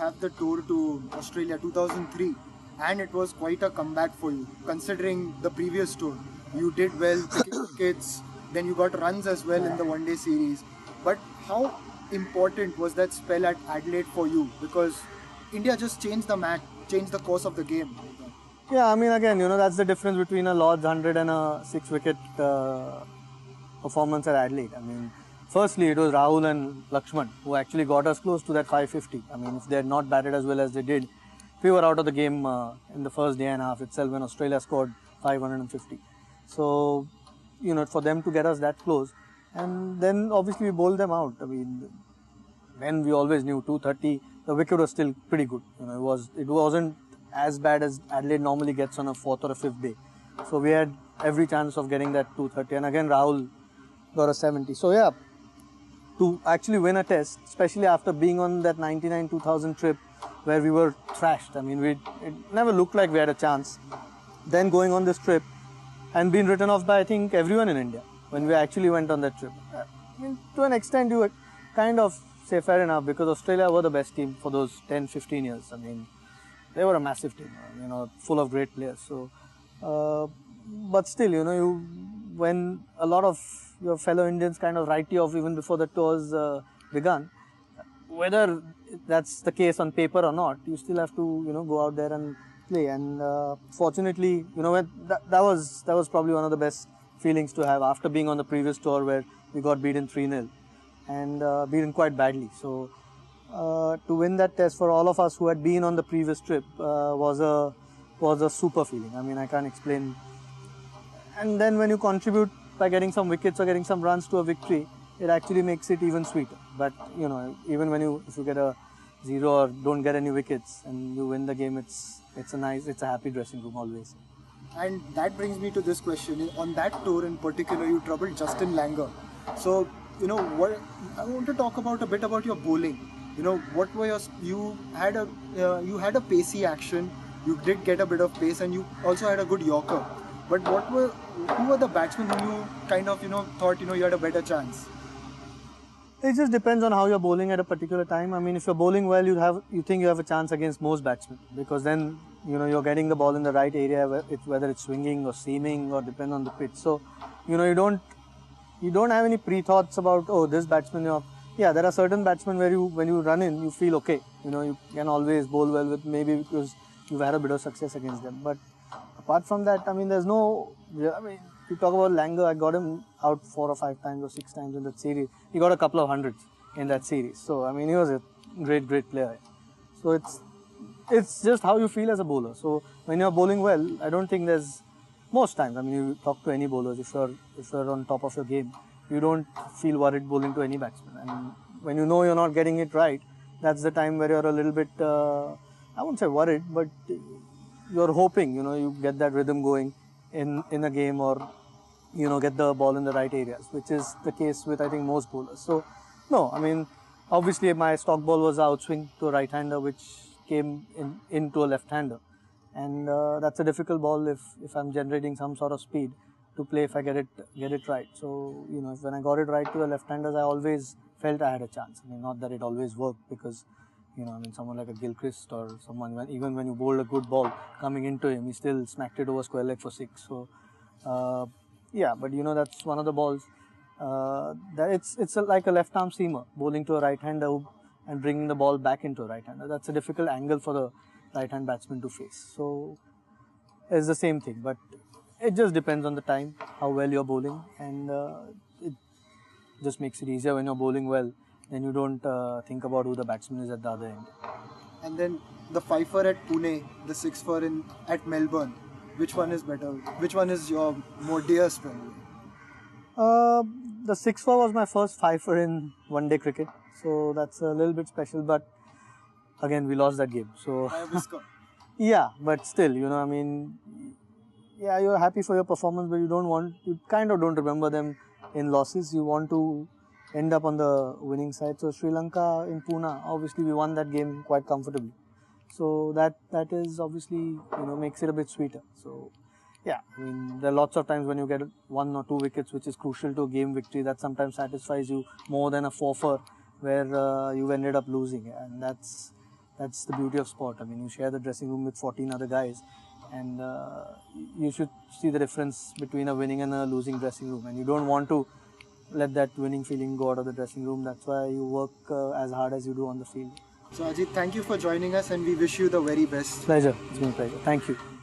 have the tour to Australia 2003, and it was quite a comeback for you, considering the previous tour. You did well, picking wickets, then you got runs as well in the one-day series. But how important was that spell at Adelaide for you? Because India just changed the match, changed the course of the game. Yeah, I mean, again, that's the difference between a Lord's 100 and a 6-wicket performance at Adelaide. I mean, firstly, it was Rahul and Lakshman who actually got us close to that 550. I mean, if they had not batted as well as they did, we were out of the game in the first day and a half itself when Australia scored 550. So, for them to get us that close, and then obviously we bowled them out. I mean, then we always knew 230, the wicket was still pretty good. It wasn't as bad as Adelaide normally gets on a 4th or a 5th day. So we had every chance of getting that 230, and again Rahul got a 70. So yeah, to actually win a test, especially after being on that 99-2000 trip where we were thrashed. I mean, it never looked like we had a chance. Then going on this trip and being written off by, I think, everyone in India when we actually went on that trip. I mean, to an extent, you kind of say fair enough, because Australia were the best team for those 10-15 years. I mean, they were a massive team, full of great players. So, but still, when a lot of your fellow Indians kind of write you off even before the tours begun, whether that's the case on paper or not, you still have to, go out there and play. And fortunately, that was probably one of the best feelings to have after being on the previous tour where we got beaten 3-0 and beaten quite badly. So to win that test for all of us who had been on the previous trip was a super feeling. I mean, I can't explain. And then when you contribute by getting some wickets or getting some runs to a victory, it actually makes it even sweeter. But even if you get a 0 or don't get any wickets and you win the game, it's a happy dressing room always. And that brings me to this question. On that tour in particular, you troubled Justin Langer. So, what I want to talk a bit about your bowling. What were you had a pacey action. You did get a bit of pace, and you also had a good Yorker. But who were the batsmen who you kind of thought you had a better chance? It just depends on how you're bowling at a particular time. I mean, if you're bowling well, you think you have a chance against most batsmen, because then you're getting the ball in the right area, whether it's swinging or seaming or depend on the pitch. So you don't have any pre-thoughts about this batsman. Yeah, there are certain batsmen where when you run in, you feel okay. You can always bowl well with, maybe because you've had a bit of success against them. But apart from that, I mean, you talk about Langer, I got him out 4 or 5 times or 6 times in that series. He got a couple of hundreds in that series. So, I mean, he was a great player. So, it's just how you feel as a bowler. So, when you're bowling well, I don't think most times, I mean, you talk to any bowlers, if you're on top of your game, you don't feel worried bowling to any batsman. And when you're not getting it right, that's the time where you're a little bit, I won't say worried, but you're hoping, you get that rhythm going in a game, or get the ball in the right areas, which is the case with, I think, most bowlers. So no, I mean, obviously my stock ball was outswing to a right-hander which came into a left-hander, and that's a difficult ball if I'm generating some sort of speed to play if I get it right. So when I got it right to the left-handers, I always felt I had a chance. I mean, not that it always worked, because someone like a Gilchrist or someone, even when you bowled a good ball coming into him, he still smacked it over square leg for 6. So, yeah, but that's one of the balls. That it's like a left arm seamer, bowling to a right-hander and bringing the ball back into a right-hander. That's a difficult angle for the right-hand batsman to face. So, it's the same thing, but it just depends on the time, how well you're bowling, and it just makes it easier when you're bowling well. Then you don't think about who the batsman is at the other end. And then the 5-for at Pune, the 6-for at Melbourne. Which one is better? Which one is your more dear spell? The 6-for was my first 5-for in one-day cricket, so that's a little bit special. But again, we lost that game. So yeah, but still, I mean, yeah, you're happy for your performance, but you kind of don't remember them in losses. You want to end up on the winning side. So Sri Lanka in Pune, obviously we won that game quite comfortably. So that is obviously, makes it a bit sweeter. So yeah, I mean, there are lots of times when you get 1 or 2 wickets, which is crucial to a game victory, that sometimes satisfies you more than a 4-for where you've ended up losing. And that's That's the beauty of sport. I mean, you share the dressing room with 14 other guys, and you should see the difference between a winning and a losing dressing room. And you don't want to let that winning feeling go out of the dressing room. That's why you work as hard as you do on the field. So Ajit, thank you for joining us, and we wish you the very best. Pleasure. It's been a pleasure. Thank you.